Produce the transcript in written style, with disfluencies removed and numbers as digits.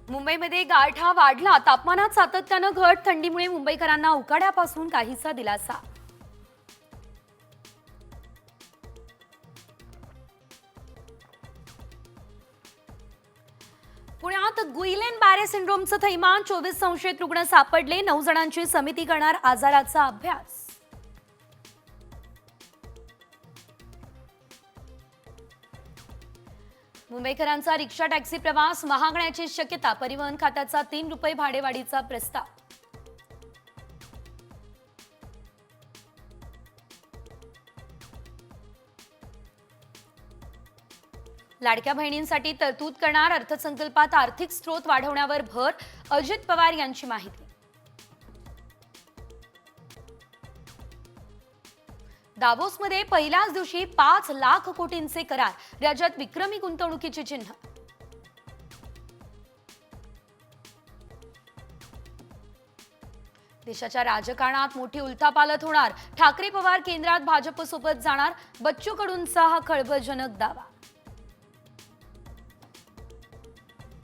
मुंबईमध्ये गारठा वाढला, तापमानात सातत्यानं घट, थंडीमुळे मुंबईकरांना उकाड्यापासून काहीसा दिलासा. पुण्यात गुइलेन बॅरे सिंड्रोमचं थैमान, 24 संशयित रुग्ण सापडले, 9 जणांची समिती करणार आजाराचा अभ्यास. मुंबईकरांचा रिक्षा टॅक्सी प्रवास महागण्याची शक्यता, परिवहन खात्याचा 3 रुपये भाडेवाढीचा प्रस्ताव. लाडक्या बहिणींसाठी तरतूद करणार, अर्थसंकल्पात आर्थिक स्रोत वाढवण्यावर भर, अजित पवार यांची माहिती. दावोसमध्ये पहिल्याच दिवशी 5 लाख कोटींचे करार, राज्यात विक्रमी गुंतवणुकीची चिन्ह. देशाच्या राजकारणात मोठी उलथापालथ होणार, ठाकरे पवार केंद्रात भाजपसोबत जाणार, बच्चू कडूंचा हा खळबळजनक दावा.